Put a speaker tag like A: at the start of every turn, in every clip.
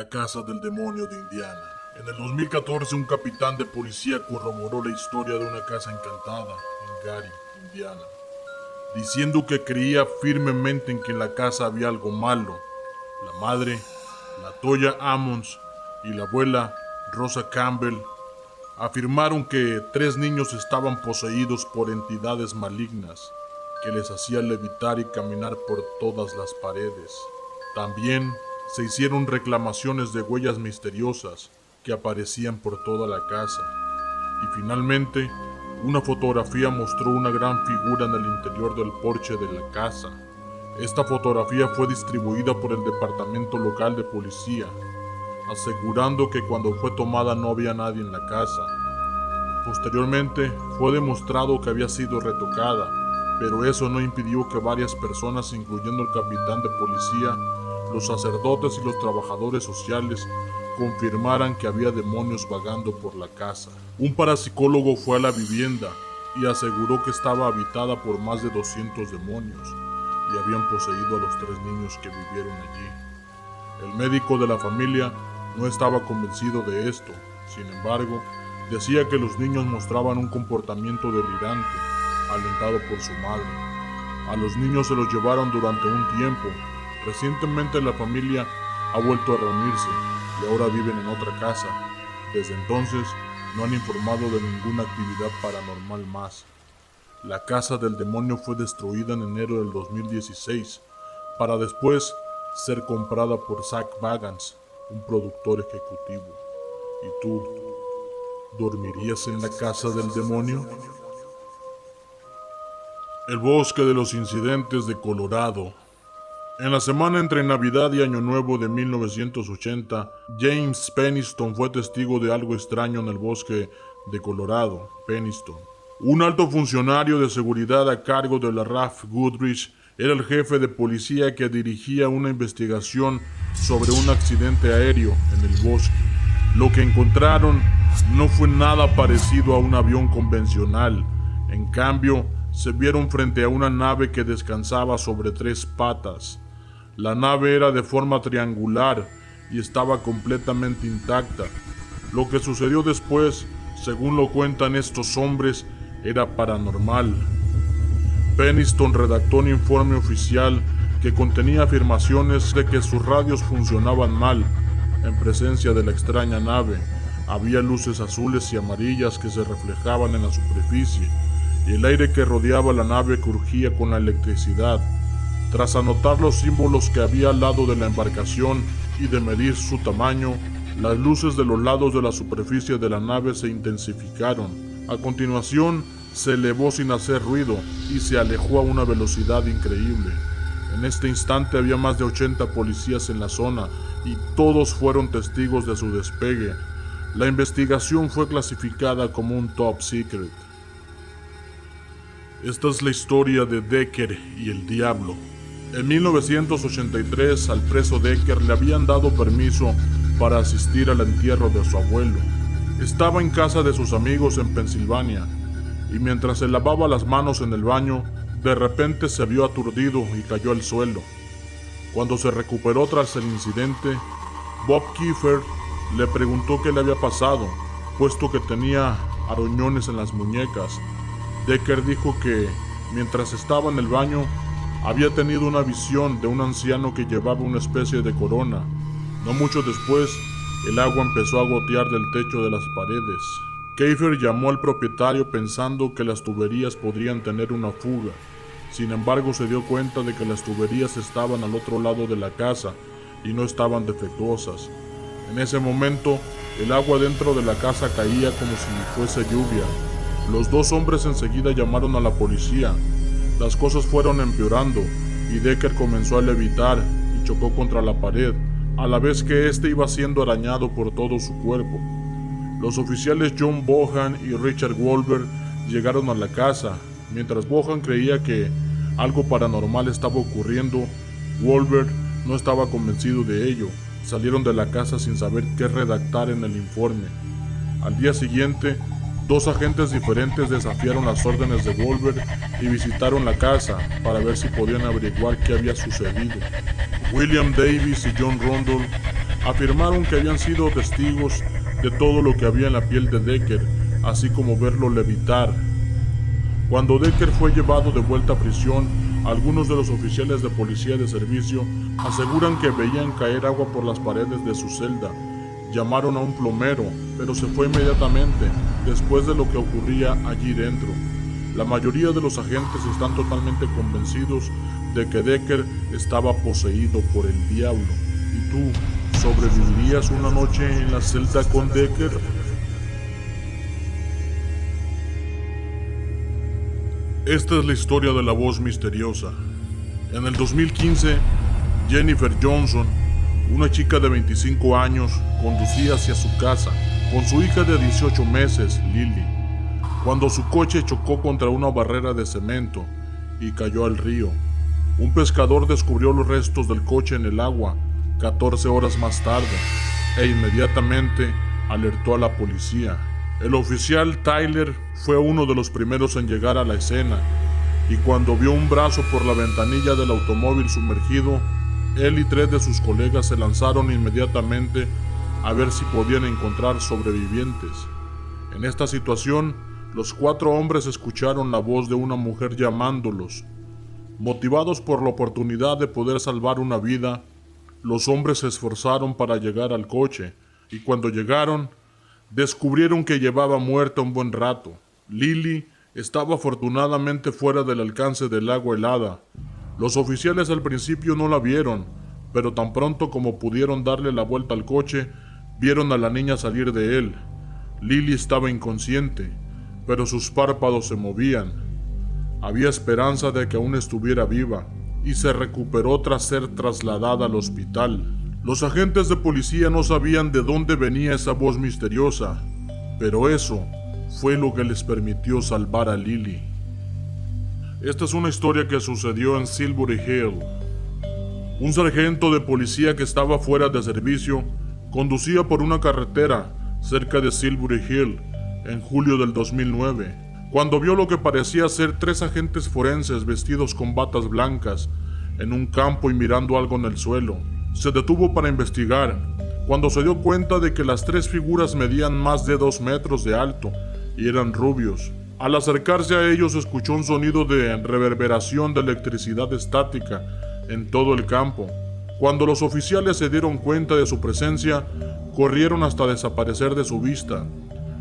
A: La casa del demonio de Indiana. En el 2014, un capitán de policía corroboró la historia de una casa encantada en Gary, Indiana, diciendo que creía firmemente en que en la casa había algo malo. La madre, la Toya Ammons, y la abuela, Rosa Campbell, afirmaron que 3 niños estaban poseídos por entidades malignas que les hacían levitar y caminar por todas las paredes. También se hicieron reclamaciones de huellas misteriosas que aparecían por toda la casa. Y finalmente, una fotografía mostró una gran figura en el interior del porche de la casa. Esta fotografía fue distribuida por el departamento local de policía, asegurando que cuando fue tomada no había nadie en la casa. Posteriormente, fue demostrado que había sido retocada, pero eso no impidió que varias personas, incluyendo el capitán de policía, los sacerdotes y los trabajadores sociales, confirmaran que había demonios vagando por la casa. Un parapsicólogo fue a la vivienda y aseguró que estaba habitada por más de 200 demonios y habían poseído a los 3 niños que vivieron allí. El médico de la familia no estaba convencido de esto. Sin embargo, decía que los niños mostraban un comportamiento delirante, alentado por su madre. A los niños se los llevaron durante un tiempo. Recientemente la familia ha vuelto a reunirse y ahora viven en otra casa. Desde entonces no han informado de ninguna actividad paranormal más. La casa del demonio fue destruida en enero del 2016 para después ser comprada por Zak Bagans, un productor ejecutivo. ¿Y tú dormirías en la casa del demonio? El bosque de los incidentes de Colorado. En la semana entre Navidad y Año Nuevo de 1980, James Peniston fue testigo de algo extraño en el bosque de Colorado. Peniston, un alto funcionario de seguridad a cargo de la RAF Goodrich, era el jefe de policía que dirigía una investigación sobre un accidente aéreo en el bosque. Lo que encontraron no fue nada parecido a un avión convencional. En cambio, se vieron frente a una nave que descansaba sobre 3 patas. La nave era de forma triangular y estaba completamente intacta. Lo que sucedió después, según lo cuentan estos hombres, era paranormal. Peniston redactó un informe oficial que contenía afirmaciones de que sus radios funcionaban mal en presencia de la extraña nave. Había luces azules y amarillas que se reflejaban en la superficie y el aire que rodeaba la nave crujía con la electricidad. Tras anotar los símbolos que había al lado de la embarcación y de medir su tamaño, las luces de los lados de la superficie de la nave se intensificaron. A continuación, se elevó sin hacer ruido y se alejó a una velocidad increíble. En este instante había más de 80 policías en la zona y todos fueron testigos de su despegue. La investigación fue clasificada como un top secret. Esta es la historia de Decker y el diablo. En 1983, al preso Decker le habían dado permiso para asistir al entierro de su abuelo. Estaba en casa de sus amigos en Pensilvania, y mientras se lavaba las manos en el baño, de repente se vio aturdido y cayó al suelo. Cuando se recuperó tras el incidente, Bob Kiefer le preguntó qué le había pasado, puesto que tenía aruñones en las muñecas. Decker dijo que, mientras estaba en el baño, había tenido una visión de un anciano que llevaba una especie de corona. No mucho después, el agua empezó a gotear del techo de las paredes. Kiefer llamó al propietario pensando que las tuberías podrían tener una fuga. Sin embargo, se dio cuenta de que las tuberías estaban al otro lado de la casa y no estaban defectuosas. En ese momento, el agua dentro de la casa caía como si fuese lluvia. Los 2 hombres enseguida llamaron a la policía. Las cosas fueron empeorando y Decker comenzó a levitar y chocó contra la pared, a la vez que este iba siendo arañado por todo su cuerpo. Los oficiales John Bohan y Richard Wolver llegaron a la casa. Mientras Bohan creía que algo paranormal estaba ocurriendo, Wolver no estaba convencido de ello. Salieron de la casa sin saber qué redactar en el informe. Al día siguiente, 2 agentes diferentes desafiaron las órdenes de Wolver y visitaron la casa para ver si podían averiguar qué había sucedido. William Davis y John Rundle afirmaron que habían sido testigos de todo lo que había en la piel de Decker, así como verlo levitar. Cuando Decker fue llevado de vuelta a prisión, algunos de los oficiales de policía de servicio aseguran que veían caer agua por las paredes de su celda. Llamaron a un plomero, pero se fue inmediatamente después de lo que ocurría allí dentro. La mayoría de los agentes están totalmente convencidos de que Decker estaba poseído por el diablo. ¿Y tú sobrevivirías una noche en la celda con Decker? Esta es la historia de la voz misteriosa. En el 2015, Jennifer Johnson, una chica de 25 años, conducía hacia su casa con su hija de 18 meses, Lily, cuando su coche chocó contra una barrera de cemento y cayó al río. Un pescador descubrió los restos del coche en el agua 14 horas más tarde e inmediatamente alertó a la policía. El oficial Tyler fue uno de los primeros en llegar a la escena y cuando vio un brazo por la ventanilla del automóvil sumergido, él y 3 de sus colegas se lanzaron inmediatamente a ver si podían encontrar sobrevivientes. En esta situación, los 4 hombres escucharon la voz de una mujer llamándolos. Motivados por la oportunidad de poder salvar una vida, los hombres se esforzaron para llegar al coche y cuando llegaron, descubrieron que llevaba muerta un buen rato. Lily estaba afortunadamente fuera del alcance del agua helada. Los oficiales al principio no la vieron, pero tan pronto como pudieron darle la vuelta al coche, vieron a la niña salir de él. Lily estaba inconsciente, pero sus párpados se movían. Había esperanza de que aún estuviera viva, y se recuperó tras ser trasladada al hospital. Los agentes de policía no sabían de dónde venía esa voz misteriosa, pero eso fue lo que les permitió salvar a Lily. Esta es una historia que sucedió en Silbury Hill. Un sargento de policía que estaba fuera de servicio conducía por una carretera cerca de Silbury Hill en julio del 2009, cuando vio lo que parecía ser 3 agentes forenses vestidos con batas blancas en un campo y mirando algo en el suelo. Se detuvo para investigar, cuando se dio cuenta de que las 3 figuras medían más de 2 metros de alto y eran rubios. Al acercarse a ellos escuchó un sonido de reverberación de electricidad estática en todo el campo. Cuando los oficiales se dieron cuenta de su presencia, corrieron hasta desaparecer de su vista,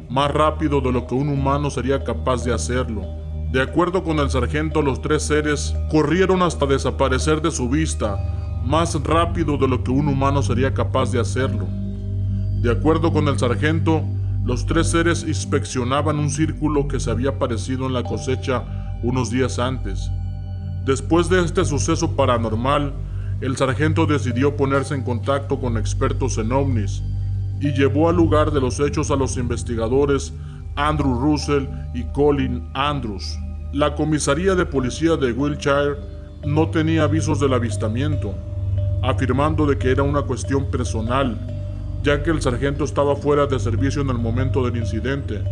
A: más rápido de lo que un humano sería capaz de hacerlo. De acuerdo con el sargento, los 3 seres corrieron hasta desaparecer de su vista, más rápido de lo que un humano sería capaz de hacerlo. De acuerdo con el sargento, los 3 seres inspeccionaban un círculo que se había aparecido en la cosecha unos días antes. Después de este suceso paranormal, el sargento decidió ponerse en contacto con expertos en ovnis y llevó al lugar de los hechos a los investigadores Andrew Russell y Colin Andrews. La comisaría de policía de Wiltshire no tenía avisos del avistamiento, afirmando de que era una cuestión personal, ya que el sargento estaba fuera de servicio en el momento del incidente.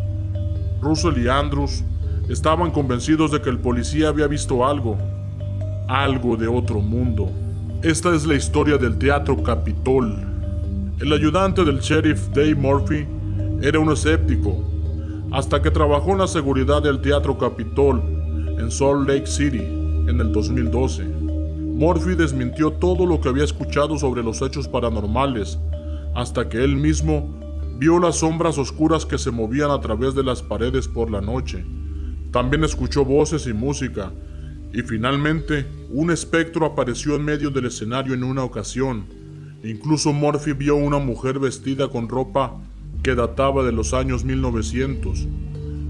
A: Russell y Andrews estaban convencidos de que el policía había visto algo de otro mundo. Esta es la historia del Teatro Capitol. El ayudante del sheriff Dave Murphy era un escéptico, hasta que trabajó en la seguridad del Teatro Capitol en Salt Lake City en el 2012. Murphy desmintió todo lo que había escuchado sobre los hechos paranormales, hasta que él mismo vio las sombras oscuras que se movían a través de las paredes por la noche. También escuchó voces y música, y finalmente un espectro apareció en medio del escenario en una ocasión. Incluso Murphy vio una mujer vestida con ropa que databa de los años 1900.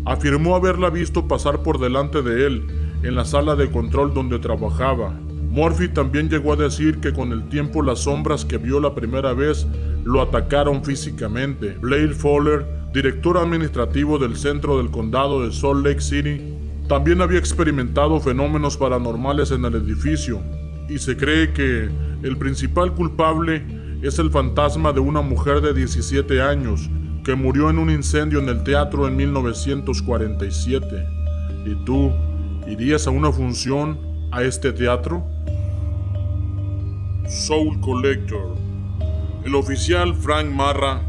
A: Afirmó haberla visto pasar por delante de él en la sala de control donde trabajaba. Murphy también llegó a decir que con el tiempo las sombras que vio la primera vez lo atacaron físicamente. Blair Fowler, director administrativo del centro del condado de Salt Lake City, también había experimentado fenómenos paranormales en el edificio, y se cree que el principal culpable es el fantasma de una mujer de 17 años que murió en un incendio en el teatro en 1947. ¿Y tú irías a una función a este teatro? Soul Collector. El oficial Frank Marra,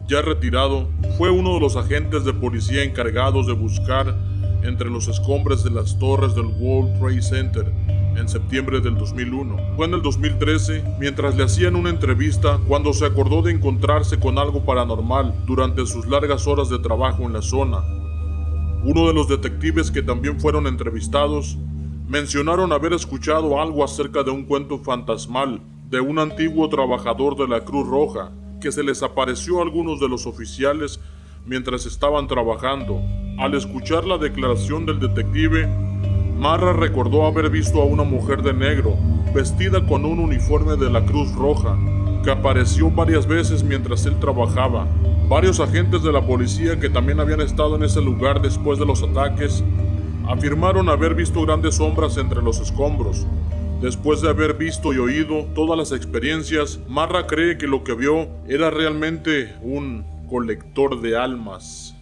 A: ya retirado, fue uno de los agentes de policía encargados de buscar entre los escombros de las torres del World Trade Center en septiembre del 2001. Fue en el 2013, mientras le hacían una entrevista, cuando se acordó de encontrarse con algo paranormal durante sus largas horas de trabajo en la zona. Uno de los detectives que también fueron entrevistados mencionaron haber escuchado algo acerca de un cuento fantasmal de un antiguo trabajador de la Cruz Roja que se les apareció a algunos de los oficiales mientras estaban trabajando. Al escuchar la declaración del detective, Marra recordó haber visto a una mujer de negro, vestida con un uniforme de la Cruz Roja, que apareció varias veces mientras él trabajaba. Varios agentes de la policía que también habían estado en ese lugar después de los ataques afirmaron haber visto grandes sombras entre los escombros. Después de haber visto y oído todas las experiencias, Marra cree que lo que vio era realmente un colector de almas.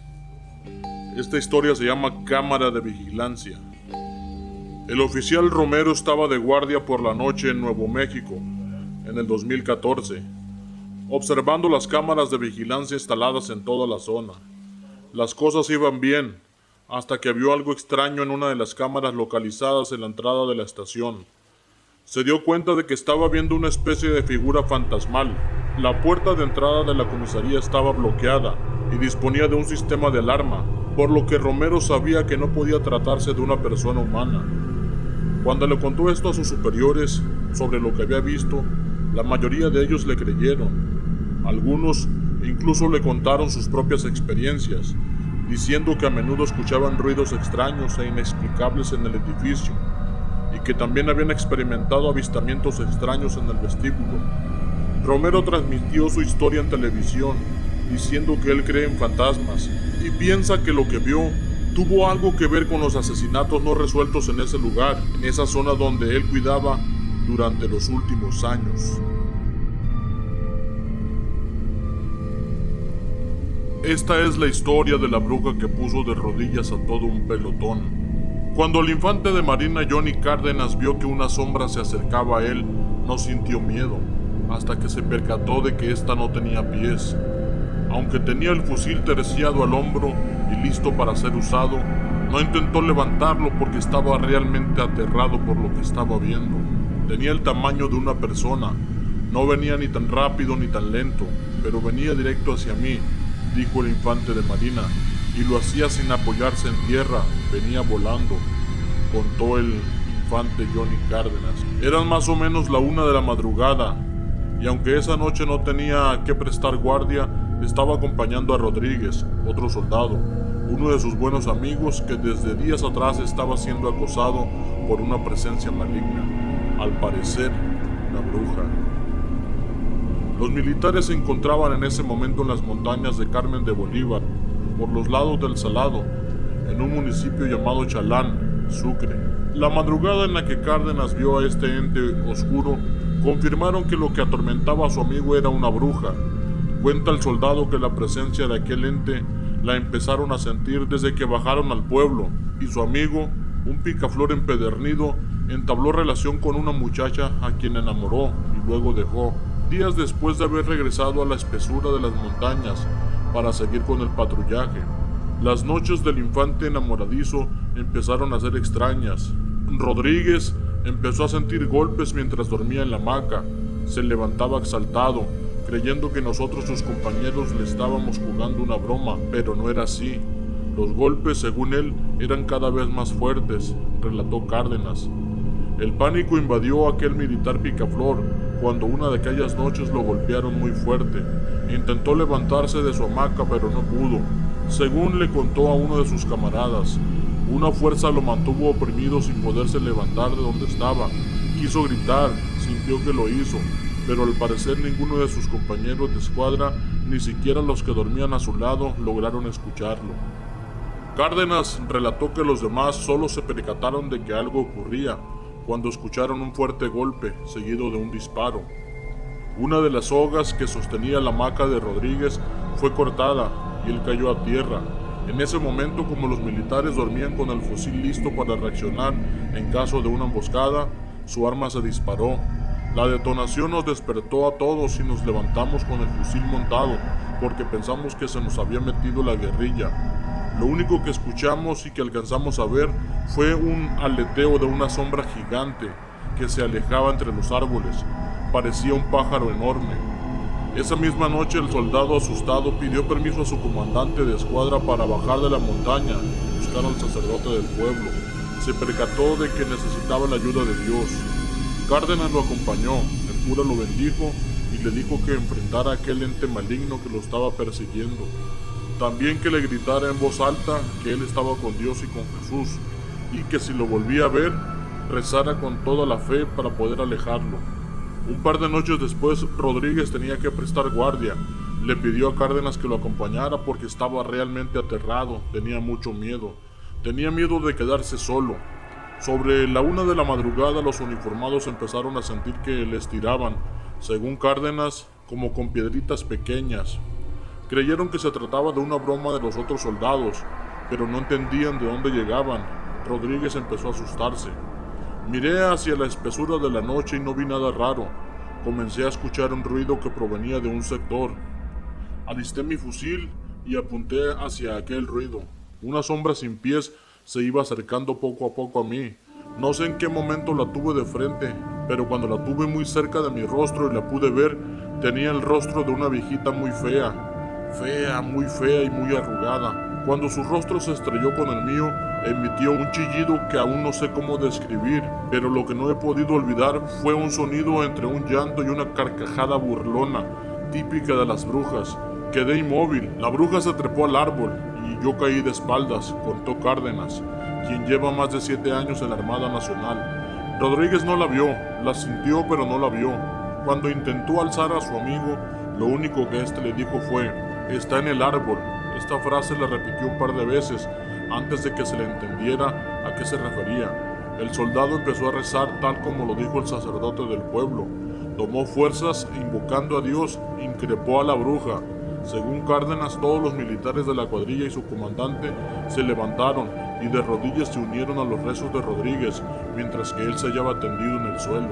A: Esta historia se llama Cámara de Vigilancia. El oficial Romero estaba de guardia por la noche en Nuevo México, en el 2014, observando las cámaras de vigilancia instaladas en toda la zona. Las cosas iban bien, hasta que vio algo extraño en una de las cámaras localizadas en la entrada de la estación. Se dio cuenta de que estaba viendo una especie de figura fantasmal. La puerta de entrada de la comisaría estaba bloqueada y disponía de un sistema de alarma, por lo que Romero sabía que no podía tratarse de una persona humana. Cuando le contó esto a sus superiores sobre lo que había visto, la mayoría de ellos le creyeron. Algunos incluso le contaron sus propias experiencias, diciendo que a menudo escuchaban ruidos extraños e inexplicables en el edificio, y que también habían experimentado avistamientos extraños en el vestíbulo. Romero transmitió su historia en televisión, diciendo que él cree en fantasmas y piensa que lo que vio tuvo algo que ver con los asesinatos no resueltos en ese lugar, en esa zona donde él cuidaba durante los últimos años. Esta es la historia de la bruja que puso de rodillas a todo un pelotón. Cuando el infante de Marina Johnny Cárdenas vio que una sombra se acercaba a él, no sintió miedo, hasta que se percató de que ésta no tenía pies. Aunque tenía el fusil terciado al hombro y listo para ser usado, no intentó levantarlo porque estaba realmente aterrado por lo que estaba viendo. Tenía el tamaño de una persona, no venía ni tan rápido ni tan lento, pero venía directo hacia mí, dijo el infante de Marina, y lo hacía sin apoyarse en tierra, venía volando, contó el infante Johnny Cárdenas. Eran más o menos la 1 de la madrugada, y aunque esa noche no tenía que prestar guardia, estaba acompañando a Rodríguez, otro soldado, uno de sus buenos amigos que desde días atrás estaba siendo acosado por una presencia maligna, al parecer una bruja. Los militares se encontraban en ese momento en las montañas de Carmen de Bolívar, por los lados del Salado, en un municipio llamado Chalán, Sucre. La madrugada en la que Cárdenas vio a este ente oscuro, confirmaron que lo que atormentaba a su amigo era una bruja. Cuenta el soldado que la presencia de aquel ente la empezaron a sentir desde que bajaron al pueblo, y su amigo, un picaflor empedernido, entabló relación con una muchacha a quien enamoró y luego dejó, días después de haber regresado a la espesura de las montañas para seguir con el patrullaje. Las noches del infante enamoradizo empezaron a ser extrañas. Rodríguez empezó a sentir golpes mientras dormía en la hamaca. Se levantaba exaltado, creyendo que nosotros sus compañeros le estábamos jugando una broma, pero no era así. Los golpes, según él, eran cada vez más fuertes, relató Cárdenas. El pánico invadió a aquel militar picaflor cuando una de aquellas noches lo golpearon muy fuerte. Intentó levantarse de su hamaca, pero no pudo. Según le contó a uno de sus camaradas, una fuerza lo mantuvo oprimido sin poderse levantar de donde estaba. Quiso gritar, sintió que lo hizo, pero al parecer ninguno de sus compañeros de escuadra, ni siquiera los que dormían a su lado, lograron escucharlo. Cárdenas relató que los demás solo se percataron de que algo ocurría cuando escucharon un fuerte golpe seguido de un disparo. Una de las sogas que sostenía la hamaca de Rodríguez fue cortada y él cayó a tierra. En ese momento, como los militares dormían con el fusil listo para reaccionar en caso de una emboscada, su arma se disparó. La detonación nos despertó a todos y nos levantamos con el fusil montado, porque pensamos que se nos había metido la guerrilla. Lo único que escuchamos y que alcanzamos a ver fue un aleteo de una sombra gigante que se alejaba entre los árboles. Parecía un pájaro enorme. Esa misma noche el soldado asustado pidió permiso a su comandante de escuadra para bajar de la montaña y buscar al sacerdote del pueblo. Se percató de que necesitaba la ayuda de Dios. Cárdenas lo acompañó, el cura lo bendijo y le dijo que enfrentara a aquel ente maligno que lo estaba persiguiendo. También que le gritara en voz alta que él estaba con Dios y con Jesús, y que si lo volvía a ver, rezara con toda la fe para poder alejarlo. Un par de noches después, Rodríguez tenía que prestar guardia. Le pidió a Cárdenas que lo acompañara porque estaba realmente aterrado, tenía mucho miedo. Tenía miedo de quedarse solo. Sobre la 1 de la madrugada los uniformados empezaron a sentir que les tiraban, según Cárdenas, como con piedritas pequeñas. Creyeron que se trataba de una broma de los otros soldados, pero no entendían de dónde llegaban. Rodríguez empezó a asustarse. Miré hacia la espesura de la noche y no vi nada raro. Comencé a escuchar un ruido que provenía de un sector. Alisté mi fusil y apunté hacia aquel ruido. Una sombra sin pies se iba acercando poco a poco a mí. No sé en qué momento la tuve de frente, pero cuando la tuve muy cerca de mi rostro y la pude ver, tenía el rostro de una viejita muy fea. Muy fea y muy arrugada. Cuando su rostro se estrelló con el mío, emitió un chillido que aún no sé cómo describir, pero lo que no he podido olvidar fue un sonido entre un llanto y una carcajada burlona, típica de las brujas. Quedé inmóvil. La bruja se trepó al árbol y yo caí de espaldas, contó Cárdenas, quien lleva más de 7 años en la Armada Nacional. Rodríguez no la vio, la sintió pero no la vio. Cuando intentó alzar a su amigo, lo único que éste le dijo fue: «Está en el árbol». Esta frase la repitió un par de veces antes de que se le entendiera a qué se refería. El soldado empezó a rezar tal como lo dijo el sacerdote del pueblo. Tomó fuerzas e invocando a Dios, increpó a la bruja. Según Cárdenas, todos los militares de la cuadrilla y su comandante se levantaron y de rodillas se unieron a los rezos de Rodríguez, mientras que él se hallaba tendido en el suelo.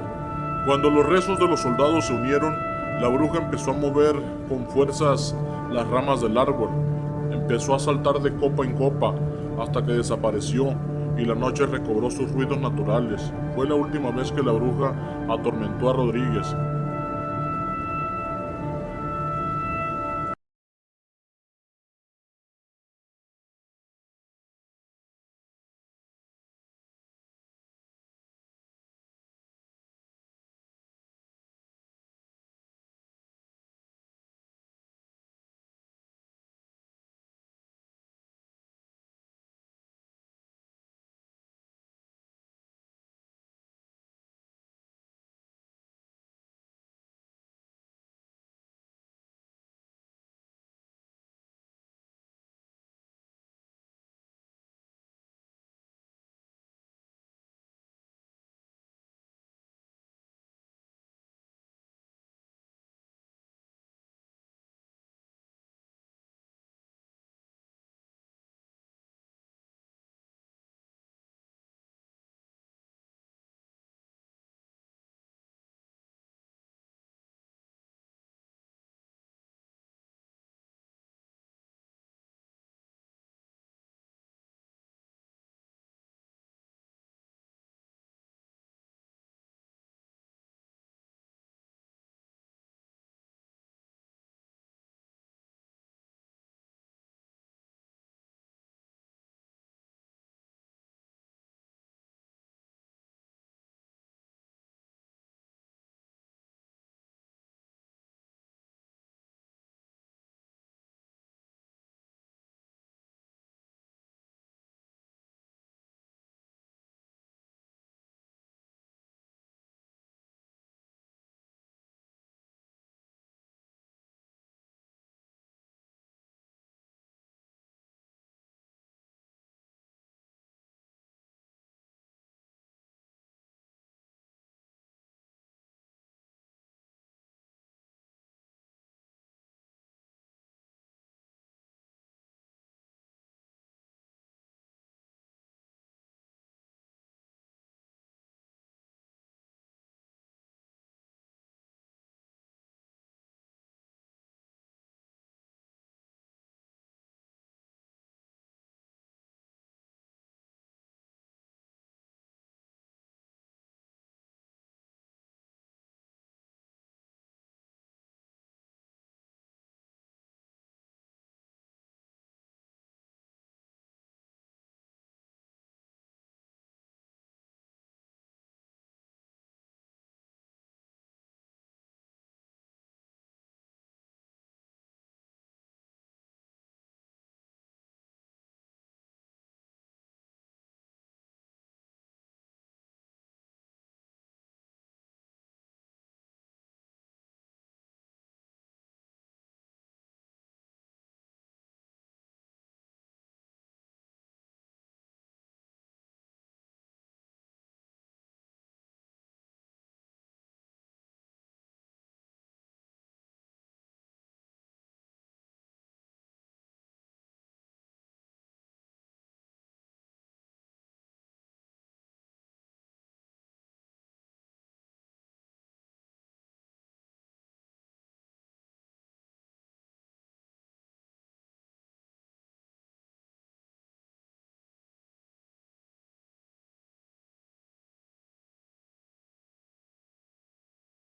A: Cuando los rezos de los soldados se unieron, la bruja empezó a mover con fuerzas las ramas del árbol. Empezó a saltar de copa en copa hasta que desapareció y la noche recobró sus ruidos naturales. Fue la última vez que la bruja atormentó a Rodríguez.